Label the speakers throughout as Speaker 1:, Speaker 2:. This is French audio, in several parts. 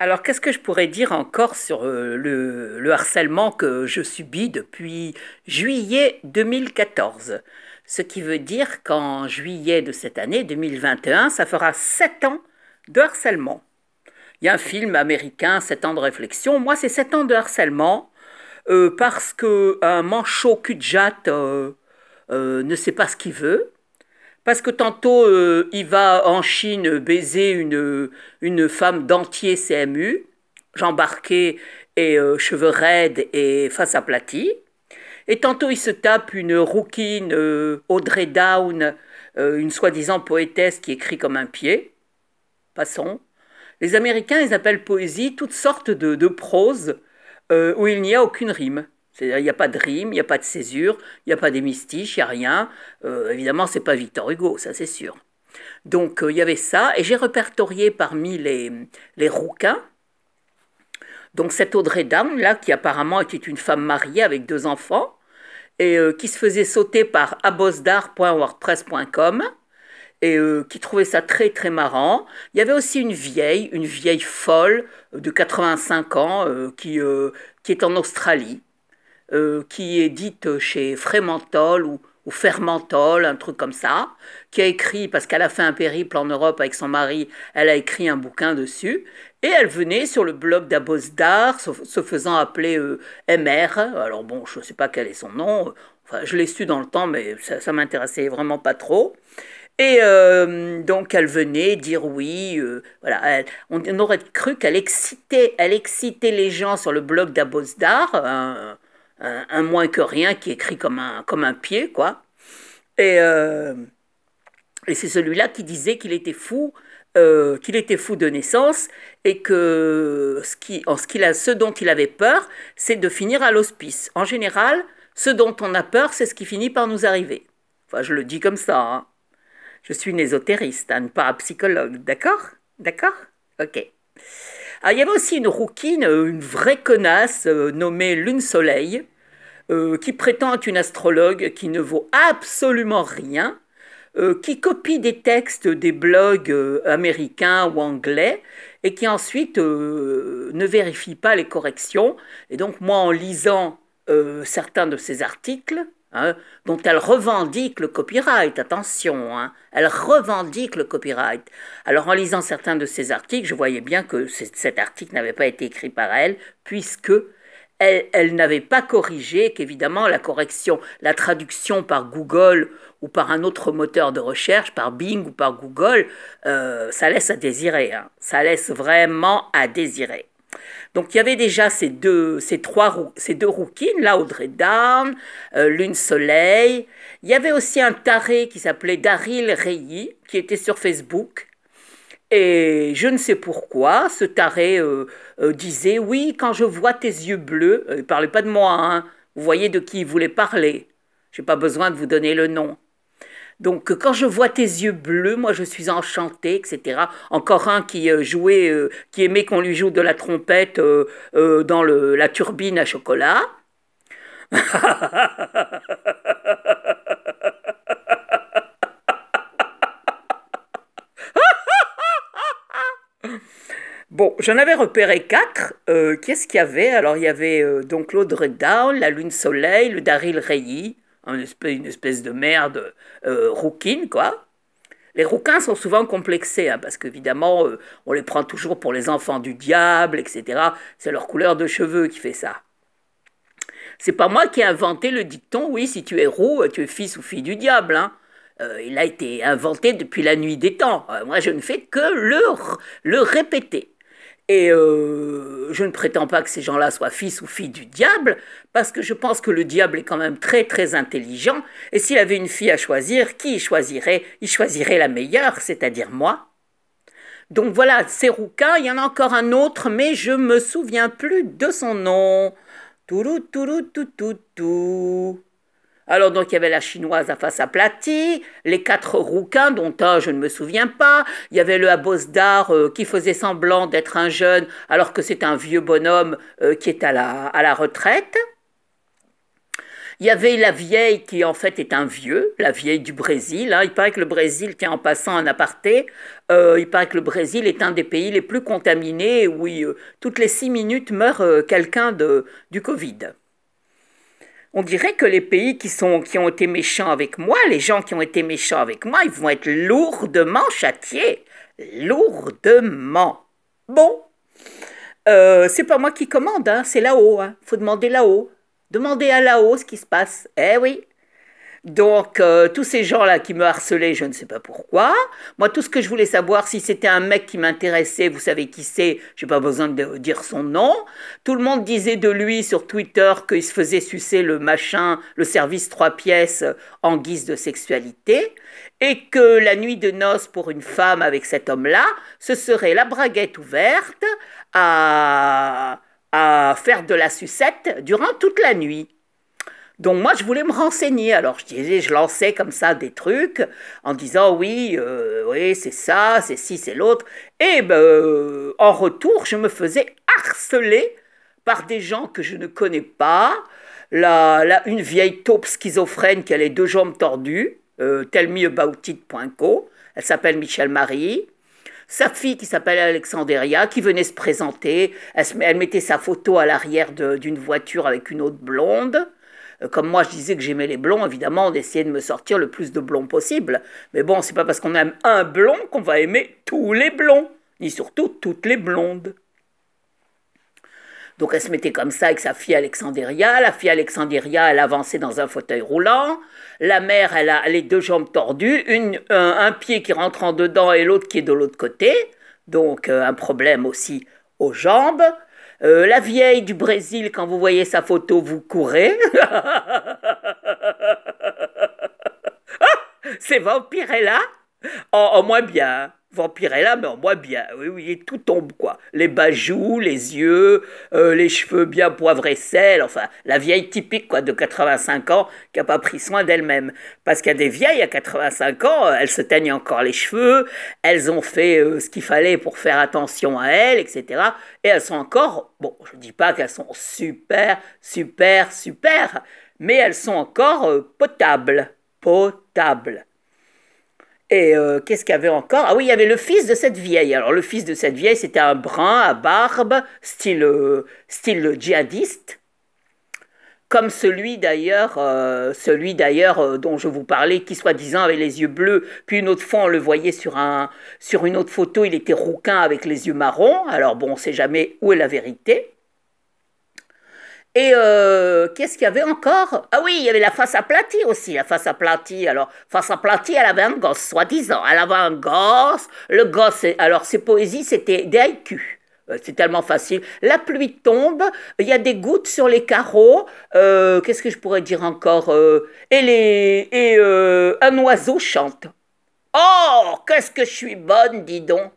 Speaker 1: Alors, qu'est-ce que je pourrais dire encore sur le harcèlement que je subis depuis juillet 2014? Ce qui veut dire qu'en juillet de cette année, 2021, ça fera 7 ans de harcèlement. Il y a un film américain, 7 ans de réflexion. Moi, c'est 7 ans de harcèlement parce qu'un manchot cul-de-jatte ne sait pas ce qu'il veut. Parce que tantôt, il va en Chine baiser une femme dentier CMU, j'embarquais et cheveux raides et face aplatie. Et tantôt, il se tape une rouquine Audrey Down, une soi-disant poétesse qui écrit comme un pied. Passons. Les Américains, ils appellent poésie toutes sortes de prose où il n'y a aucune rime. C'est-à-dire, il n'y a pas de rime, il n'y a pas de césure, il n'y a pas d'hémistiche, il n'y a rien. Évidemment, c'est pas Victor Hugo, ça c'est sûr. Donc, il y avait ça, et j'ai répertorié parmi les rouquins, donc cette Audrey Down, là, qui apparemment était une femme mariée avec 2 enfants, et qui se faisait sauter par abosdar.wordpress.com, et qui trouvait ça très très marrant. Il y avait aussi une vieille folle de 85 ans qui est en Australie, qui est dite chez Frémentol ou Fermentol, un truc comme ça, qui a écrit, parce qu'elle a fait un périple en Europe avec son mari, elle a écrit un bouquin dessus, et elle venait sur le blog d'Abosdar, se faisant appeler MR, alors bon, je ne sais pas quel est son nom, enfin, je l'ai su dans le temps, mais ça m'intéressait vraiment pas trop. Et donc elle venait dire oui, voilà, on aurait cru elle excitait les gens sur le blog d'Abosdar, un moins que rien qui écrit comme un pied, quoi. Et, euh, et c'est celui-là qui disait qu'il était fou de naissance et que ce dont il avait peur, c'est de finir à l'hospice. En général, ce dont on a peur, c'est ce qui finit par nous arriver. Enfin, je le dis comme ça, hein. Je suis une ésotériste, hein, une parapsychologue, d'accord? D'accord? Ok. Ah, il y avait aussi une rouquine, une vraie connasse nommée Lune Soleil, qui prétend être une astrologue qui ne vaut absolument rien, qui copie des textes des blogs américains ou anglais et qui ensuite ne vérifie pas les corrections. Et donc moi, en lisant certains de ces articles, hein, dont elle revendique le copyright, attention, hein, elle revendique le copyright. Alors en lisant certains de ces articles, je voyais bien que cet article n'avait pas été écrit par elle, puisque elle n'avait pas corrigé, qu'évidemment la correction, la traduction par Google ou par un autre moteur de recherche, par Bing ou par Google, ça laisse à désirer, hein. Ça laisse vraiment à désirer. Donc il y avait déjà ces deux rouquines, là, Audrey Down, Lune Soleil. Il y avait aussi un taré qui s'appelait Daryl Reilly, qui était sur Facebook. Et je ne sais pourquoi, ce taré disait, oui, quand je vois tes yeux bleus, il ne parlait pas de moi, hein, vous voyez de qui il voulait parler. Je n'ai pas besoin de vous donner le nom. Donc, quand je vois tes yeux bleus, moi je suis enchantée, etc. Encore un qui jouait, qui aimait qu'on lui joue de la trompette dans la turbine à chocolat. Bon, j'en avais repéré 4. Qu'est-ce qu'il y avait? Alors, il y avait donc l'Audrey Down, la Lune Soleil, le Daryl Reilly, une espèce de merde rouquine, quoi. Les rouquins sont souvent complexés, hein, parce qu'évidemment, on les prend toujours pour les enfants du diable, etc. C'est leur couleur de cheveux qui fait ça. C'est pas moi qui ai inventé le dicton, oui, si tu es roux, tu es fils ou fille du diable, hein. Il a été inventé depuis la nuit des temps. Moi, je ne fais que le répéter. Et je ne prétends pas que ces gens-là soient fils ou filles du diable, parce que je pense que le diable est quand même très très intelligent, et s'il avait une fille à choisir, qui il choisirait? Il choisirait la meilleure, c'est-à-dire moi. Donc voilà, c'est rouquin, il y en a encore un autre, mais je me souviens plus de son nom. Tourou, tourou, tout, tout, tout. Alors donc il y avait la chinoise à face aplatie, les 4 rouquins dont un je ne me souviens pas, il y avait le Abosdar qui faisait semblant d'être un jeune alors que c'est un vieux bonhomme qui est à la retraite. Il y avait la vieille qui en fait est un vieux, la vieille du Brésil, hein. Il paraît que le Brésil, tiens en passant un aparté, il paraît que le Brésil est un des pays les plus contaminés où toutes les 6 minutes meurt quelqu'un du Covid. On dirait que les pays qui ont été méchants avec moi, les gens qui ont été méchants avec moi, ils vont être lourdement châtiés. Lourdement. Bon, c'est pas moi qui commande, hein, c'est là-haut. Hein. Faut demander là-haut. Demandez à là-haut ce qui se passe. Eh oui. Donc, tous ces gens-là qui me harcelaient, je ne sais pas pourquoi. Moi, tout ce que je voulais savoir, si c'était un mec qui m'intéressait, vous savez qui c'est, j'ai pas besoin de dire son nom. Tout le monde disait de lui sur Twitter qu'il se faisait sucer le machin, le service 3 pièces en guise de sexualité. Et que la nuit de noces pour une femme avec cet homme-là, ce serait la braguette ouverte à faire de la sucette durant toute la nuit. Donc moi, je voulais me renseigner. Alors je disais, je lançais comme ça des trucs en disant oui, oui, c'est ça, c'est ci, c'est l'autre. Et ben, en retour, je me faisais harceler par des gens que je ne connais pas. Une vieille taupe schizophrène qui a les 2 jambes tordues, tellmeaboutit.co. Elle s'appelle Michel Marie. Sa fille qui s'appelle Alexandria, qui venait se présenter. Elle mettait sa photo à l'arrière d'une voiture avec une autre blonde. Comme moi, je disais que j'aimais les blonds, évidemment, on essayait de me sortir le plus de blonds possible. Mais bon, c'est pas parce qu'on aime un blond qu'on va aimer tous les blonds, ni surtout toutes les blondes. Donc elle se mettait comme ça avec sa fille Alexandria. La fille Alexandria, elle avançait dans un fauteuil roulant. La mère, elle a les 2 jambes tordues, un pied qui rentre en dedans et l'autre qui est de l'autre côté. Donc un problème aussi aux jambes. La vieille du Brésil, quand vous voyez sa photo, vous courez. C'est Vampirella en moins bien. Vampirella, mais en moins bien. Oui, oui, tout tombe, quoi. Les bajoux, les yeux, les cheveux bien poivre et sel. Enfin, la vieille typique, quoi, de 85 ans qui n'a pas pris soin d'elle-même. Parce qu'il y a des vieilles à 85 ans, elles se teignent encore les cheveux, elles ont fait ce qu'il fallait pour faire attention à elles, etc. Et elles sont encore, bon, je ne dis pas qu'elles sont super, super, super, mais elles sont encore potables. Potables. Et qu'est-ce qu'il y avait encore? Ah oui, il y avait le fils de cette vieille. Alors le fils de cette vieille, c'était un brun à barbe, style djihadiste, comme celui d'ailleurs dont je vous parlais, qui soi-disant avait les yeux bleus. Puis une autre fois, on le voyait sur une autre photo, il était rouquin avec les yeux marrons. Alors bon, on ne sait jamais où est la vérité. Et qu'est-ce qu'il y avait encore? Ah oui, il y avait la face aplatie aussi, la face aplatie. Alors, face aplatie, elle avait un gosse, soi-disant. Elle avait un gosse. Le gosse, alors ses poésies, c'était des haïkus. C'est tellement facile. La pluie tombe, il y a des gouttes sur les carreaux. Qu'est-ce que je pourrais dire encore? Un oiseau chante. Oh, qu'est-ce que je suis bonne, dis donc.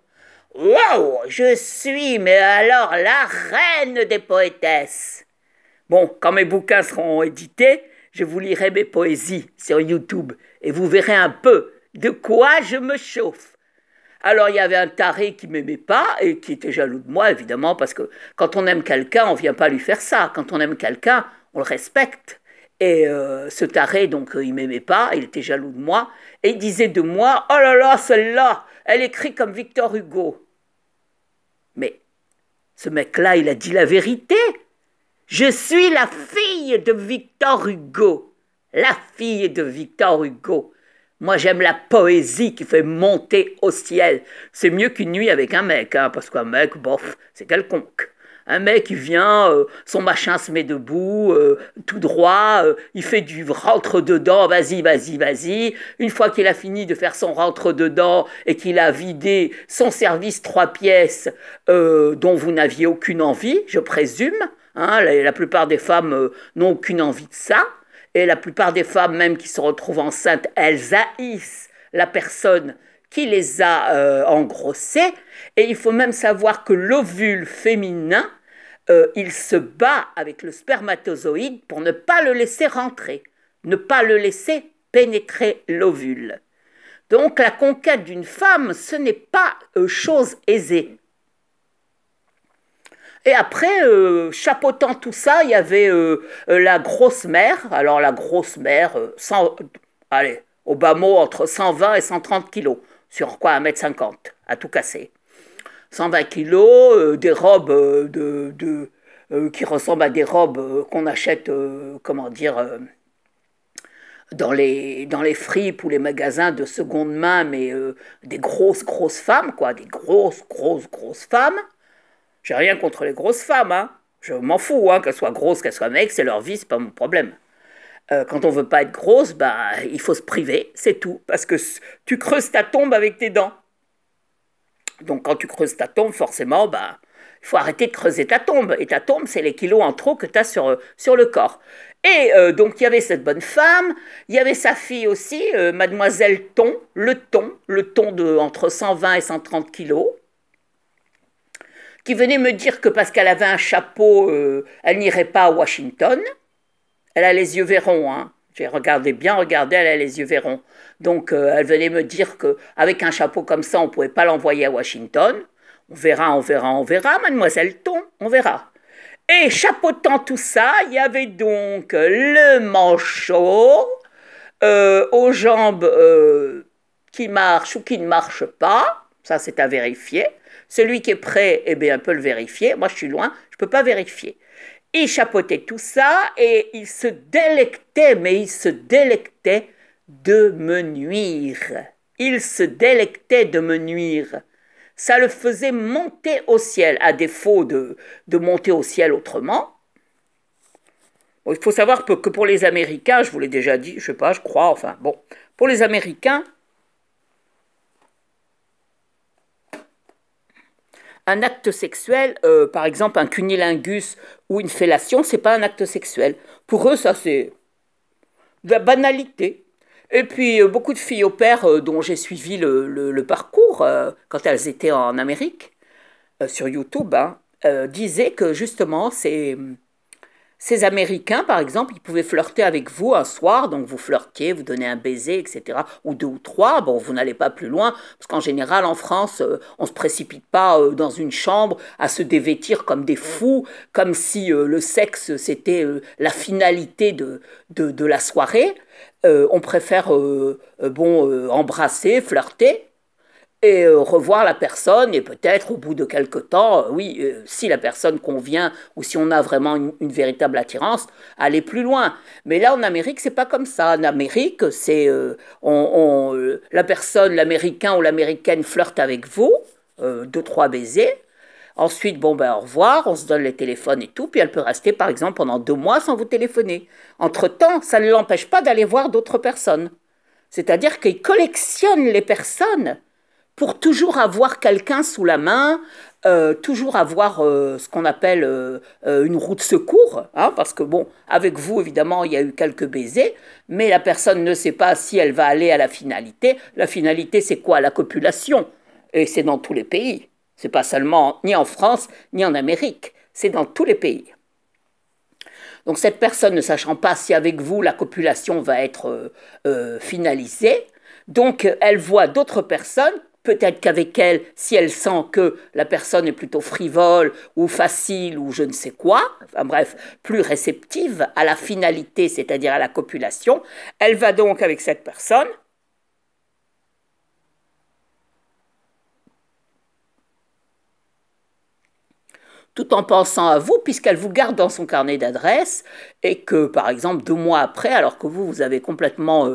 Speaker 1: Waouh, je suis, mais alors, la reine des poétesses. Bon, quand mes bouquins seront édités, je vous lirai mes poésies sur YouTube et vous verrez un peu de quoi je me chauffe. Alors, il y avait un taré qui m'aimait pas et qui était jaloux de moi, évidemment, parce que quand on aime quelqu'un, on vient pas lui faire ça. Quand on aime quelqu'un, on le respecte. Et ce taré, donc, il m'aimait pas, il était jaloux de moi, et il disait de moi, oh là là, celle-là, elle écrit comme Victor Hugo. Mais ce mec-là, il a dit la vérité. Je suis la fille de Victor Hugo. La fille de Victor Hugo. Moi, j'aime la poésie qui fait monter au ciel. C'est mieux qu'une nuit avec un mec, hein, parce qu'un mec, bof, c'est quelconque. Un mec, il vient, son machin se met debout, tout droit, il fait du rentre-dedans, vas-y, vas-y, vas-y. Une fois qu'il a fini de faire son rentre-dedans et qu'il a vidé son service 3 pièces dont vous n'aviez aucune envie, je présume, hein, la plupart des femmes n'ont aucune envie de ça, et la plupart des femmes même qui se retrouvent enceintes, elles haïssent la personne qui les a engrossées. Et il faut même savoir que l'ovule féminin, il se bat avec le spermatozoïde pour ne pas le laisser rentrer, ne pas le laisser pénétrer l'ovule. Donc la conquête d'une femme, ce n'est pas chose aisée. Et après, chapeautant tout ça, il y avait la grosse mère. Alors la grosse mère, allez, au bas mot, entre 120 et 130 kilos. Sur quoi 1,50 m, à tout casser. 120 kilos, des robes qui ressemblent à des robes qu'on achète, comment dire, dans les fripes ou les magasins de seconde main, mais des grosses, grosses femmes, quoi, des grosses, grosses, grosses femmes. J'ai rien contre les grosses femmes, hein. Je m'en fous, hein, qu'elles soient grosses, qu'elles soient maigres, c'est leur vie, c'est pas mon problème. Quand on veut pas être grosse, bah, il faut se priver, c'est tout. Parce que tu creuses ta tombe avec tes dents. Donc quand tu creuses ta tombe, forcément, bah, il faut arrêter de creuser ta tombe. Et ta tombe, c'est les kilos en trop que tu as sur le corps. Et donc il y avait cette bonne femme, il y avait sa fille aussi, mademoiselle le ton de entre 120 et 130 kilos, qui venait me dire que parce qu'elle avait un chapeau, elle n'irait pas à Washington. Elle a les yeux verrons, hein. J'ai regardé, bien regardé, elle a les yeux verrons. Donc elle venait me dire qu'avec un chapeau comme ça, on ne pouvait pas l'envoyer à Washington. On verra, on verra, on verra, mademoiselle Ton, on verra. Et chapeautant tout ça, il y avait donc le manchot aux jambes qui marchent ou qui ne marchent pas. Ça, c'est à vérifier. Celui qui est prêt, eh bien, peut le vérifier. Moi, je suis loin, je ne peux pas vérifier. Il chapeautait tout ça et il se délectait, mais il se délectait de me nuire. Il se délectait de me nuire. Ça le faisait monter au ciel, à défaut de monter au ciel autrement. Bon, il faut savoir que pour les Américains, je vous l'ai déjà dit, je sais pas, je crois, enfin bon, pour les Américains, un acte sexuel, par exemple un cunnilingus ou une fellation, c'est pas un acte sexuel. Pour eux, ça c'est de la banalité. Et puis beaucoup de filles au père dont j'ai suivi le parcours quand elles étaient en Amérique, sur YouTube, hein, disaient que justement ces Américains, par exemple, ils pouvaient flirter avec vous un soir, donc vous flirtiez, vous donnez un baiser, etc., ou deux ou trois, bon, vous n'allez pas plus loin, parce qu'en général, en France, on ne se précipite pas dans une chambre à se dévêtir comme des fous, comme si le sexe, c'était la finalité de la soirée. On préfère, embrasser, flirter, et revoir la personne et peut-être au bout de quelque temps, oui, si la personne convient ou si on a vraiment une véritable attirance, aller plus loin. Mais là en Amérique, c'est pas comme ça. En Amérique, c'est la personne, l'Américain ou l'Américaine flirte avec vous, deux trois baisers. Ensuite, bon ben au revoir, on se donne les téléphones et tout, puis elle peut rester par exemple pendant 2 mois sans vous téléphoner. Entre-temps, ça ne l'empêche pas d'aller voir d'autres personnes. C'est-à-dire qu'il collectionne les personnes pour toujours avoir quelqu'un sous la main, toujours avoir ce qu'on appelle une roue de secours, hein, parce que bon, avec vous, évidemment, il y a eu quelques baisers, mais la personne ne sait pas si elle va aller à la finalité. La finalité, c'est quoi? La copulation. Et c'est dans tous les pays. C'est pas seulement ni en France, ni en Amérique. C'est dans tous les pays. Donc cette personne ne sachant pas si avec vous, la copulation va être finalisée, donc elle voit d'autres personnes. Peut-être qu'avec elle, si elle sent que la personne est plutôt frivole ou facile ou je ne sais quoi, enfin bref, plus réceptive à la finalité, c'est-à-dire à la copulation, elle va donc avec cette personne tout en pensant à vous, puisqu'elle vous garde dans son carnet d'adresses et que, par exemple, 2 mois après, alors que vous avez complètement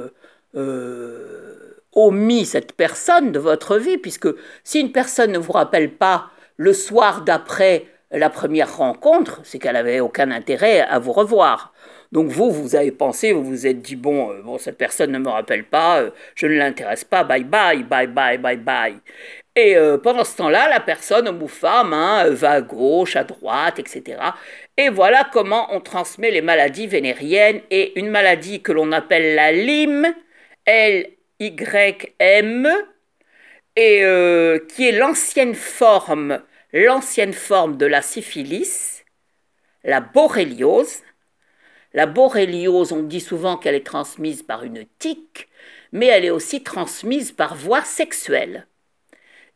Speaker 1: omis cette personne de votre vie, puisque si une personne ne vous rappelle pas le soir d'après la première rencontre, c'est qu'elle n'avait aucun intérêt à vous revoir. Donc vous avez pensé, vous vous êtes dit, bon, cette personne ne me rappelle pas, je ne l'intéresse pas, bye bye, bye bye, bye bye. Et pendant ce temps-là, la personne, homme ou femme, hein, va à gauche, à droite, etc. Et voilà comment on transmet les maladies vénériennes et une maladie que l'on appelle la Lyme, Lym, et qui est l'ancienne forme de la syphilis, la borréliose. La borréliose, on dit souvent qu'elle est transmise par une tique, mais elle est aussi transmise par voie sexuelle.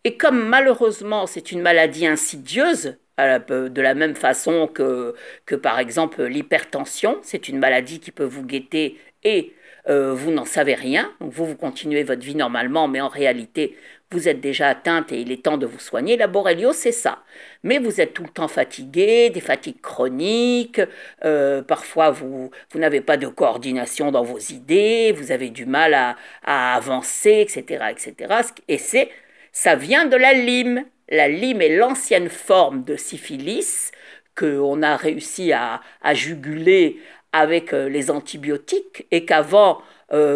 Speaker 1: Et comme malheureusement c'est une maladie insidieuse, De la même façon que par exemple l'hypertension, c'est une maladie qui peut vous guetter et vous n'en savez rien. Donc vous continuez votre vie normalement, mais en réalité, vous êtes déjà atteinte et il est temps de vous soigner. La borréliose, c'est ça. Mais vous êtes tout le temps fatigué, des fatigues chroniques, parfois vous n'avez pas de coordination dans vos idées, vous avez du mal à avancer, etc., etc. Ça vient de la lyme. La lyme est l'ancienne forme de syphilis qu'on a réussi à juguler avec les antibiotiques et qu'avant,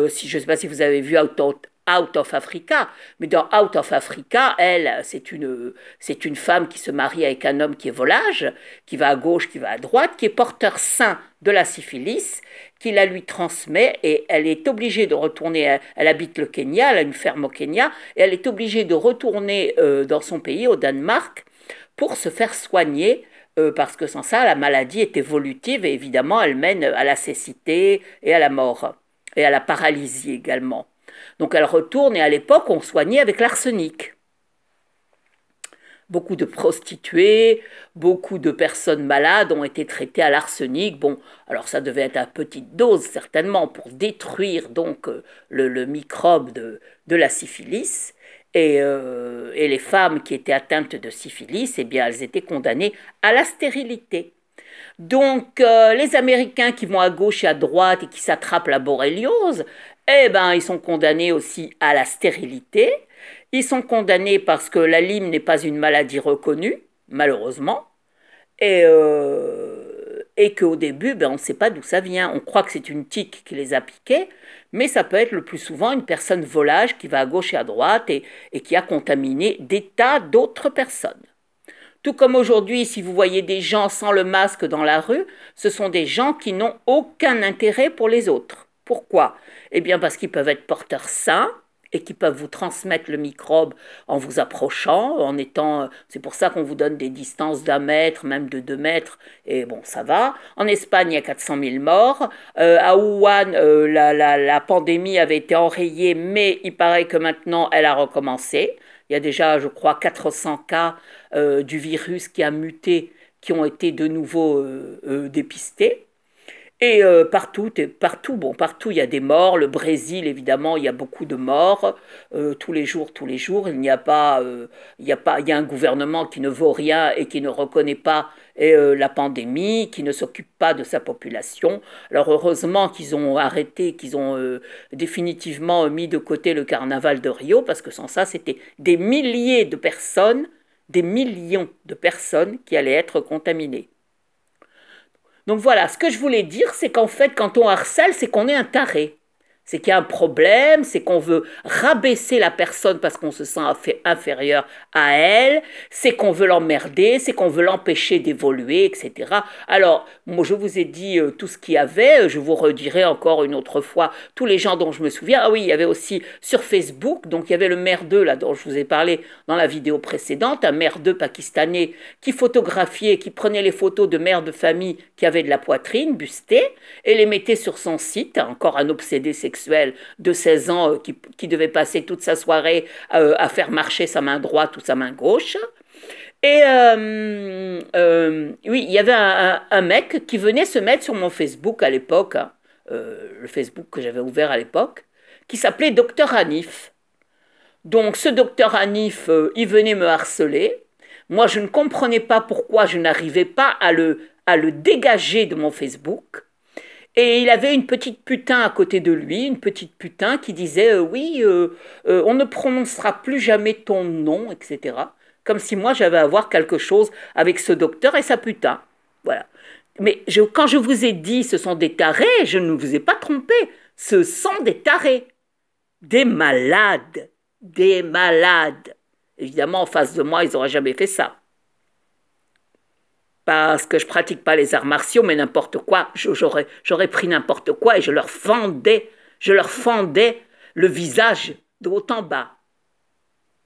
Speaker 1: si, je ne sais pas si vous avez vu Out of Africa, mais dans Out of Africa, elle, c'est une femme qui se marie avec un homme qui est volage, qui va à gauche, qui va à droite, qui est porteur sain de la syphilis, qui la lui transmet et elle est obligée de retourner, elle habite le Kenya, elle a une ferme au Kenya, et elle est obligée de retourner dans son pays, au Danemark, pour se faire soigner parce que sans ça, la maladie est évolutive et évidemment, elle mène à la cécité et à la mort, et à la paralysie également. Donc elle retourne et à l'époque, on soignait avec l'arsenic. Beaucoup de prostituées, beaucoup de personnes malades ont été traitées à l'arsenic. Bon, alors ça devait être à petite dose certainement pour détruire donc le microbe de la syphilis. Et les femmes qui étaient atteintes de syphilis, eh bien, elles étaient condamnées à la stérilité. Donc, les Américains qui vont à gauche et à droite et qui s'attrapent la borréliose, eh ben, ils sont condamnés aussi à la stérilité. Ils sont condamnés parce que la lyme n'est pas une maladie reconnue, malheureusement, et qu'au début, ben, on ne sait pas d'où ça vient. On croit que c'est une tique qui les a piqués, mais ça peut être le plus souvent une personne volage qui va à gauche et à droite et qui a contaminé des tas d'autres personnes. Tout comme aujourd'hui, si vous voyez des gens sans le masque dans la rue, ce sont des gens qui n'ont aucun intérêt pour les autres. Pourquoi? Eh bien parce qu'ils peuvent être porteurs sains et qui peuvent vous transmettre le microbe en vous approchant, en étant... C'est pour ça qu'on vous donne des distances d'1 mètre, même de 2 mètres, et bon, ça va. En Espagne, il y a 400 000 morts. À Wuhan, la pandémie avait été enrayée, mais il paraît que maintenant, elle a recommencé. Il y a déjà, je crois, 400 cas du virus qui a muté, qui ont été de nouveau dépistés. Et partout, il y a des morts. Le Brésil, évidemment, il y a beaucoup de morts. Tous les jours. Il n'y a pas, il y a un gouvernement qui ne vaut rien et qui ne reconnaît pas la pandémie, qui ne s'occupe pas de sa population. Alors heureusement qu'ils ont arrêté, qu'ils ont définitivement mis de côté le carnaval de Rio, parce que sans ça, c'était des milliers de personnes, des millions de personnes qui allaient être contaminées. Donc voilà, ce que je voulais dire, c'est qu'en fait, quand on harcèle, c'est qu'on est un taré. C'est qu'il y a un problème, c'est qu'on veut rabaisser la personne parce qu'on se sent inférieur à elle, c'est qu'on veut l'emmerder, c'est qu'on veut l'empêcher d'évoluer, etc. Alors, moi, je vous ai dit tout ce qu'il y avait, je vous redirai encore une autre fois tous les gens dont je me souviens. Ah oui, il y avait aussi sur Facebook, donc il y avait le merdeux, là, dont je vous ai parlé dans la vidéo précédente, un merdeux pakistanais qui photographiait, qui prenait les photos de mères de famille qui avaient de la poitrine bustée et les mettait sur son site, encore un obsédé sexuel de 16 ans qui devait passer toute sa soirée à faire marcher sa main droite ou sa main gauche. Et oui, il y avait un mec qui venait se mettre sur mon Facebook à l'époque, hein, le Facebook que j'avais ouvert à l'époque, qui s'appelait Docteur Hanif. Donc ce Docteur Hanif, il venait me harceler. Moi, je ne comprenais pas pourquoi je n'arrivais pas à le dégager de mon Facebook. Et il avait une petite putain à côté de lui, une petite putain qui disait oui, on ne prononcera plus jamais ton nom, etc. Comme si moi j'avais à voir quelque chose avec ce docteur et sa putain. Voilà. Mais quand je vous ai dit ce sont des tarés, je ne vous ai pas trompé. Ce sont des tarés. Des malades. Des malades. Évidemment, en face de moi, ils n'auraient jamais fait ça. Parce que je pratique pas les arts martiaux, mais n'importe quoi, j'aurais pris n'importe quoi et je leur fendais le visage de haut en bas.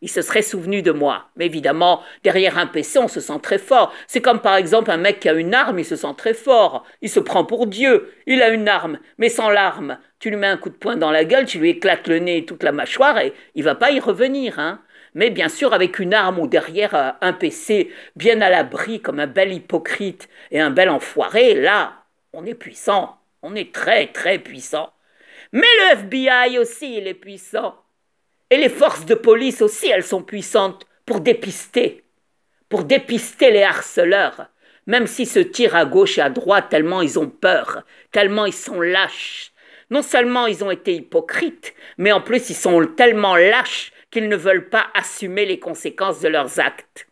Speaker 1: Ils se seraient souvenus de moi. Mais évidemment, derrière un PC, on se sent très fort. C'est comme par exemple un mec qui a une arme, il se sent très fort. Il se prend pour Dieu. Il a une arme, mais sans l'arme. Tu lui mets un coup de poing dans la gueule, tu lui éclates le nez et toute la mâchoire et il va pas y revenir, hein. Mais bien sûr, avec une arme ou derrière un PC bien à l'abri, comme un bel hypocrite et un bel enfoiré, là, on est puissant. On est très, très puissant. Mais le FBI aussi, il est puissant. Et les forces de police aussi, elles sont puissantes pour dépister les harceleurs, même s'ils se tirent à gauche et à droite tellement ils ont peur, tellement ils sont lâches. Non seulement ils ont été hypocrites, mais en plus ils sont tellement lâches qu'ils ne veulent pas assumer les conséquences de leurs actes.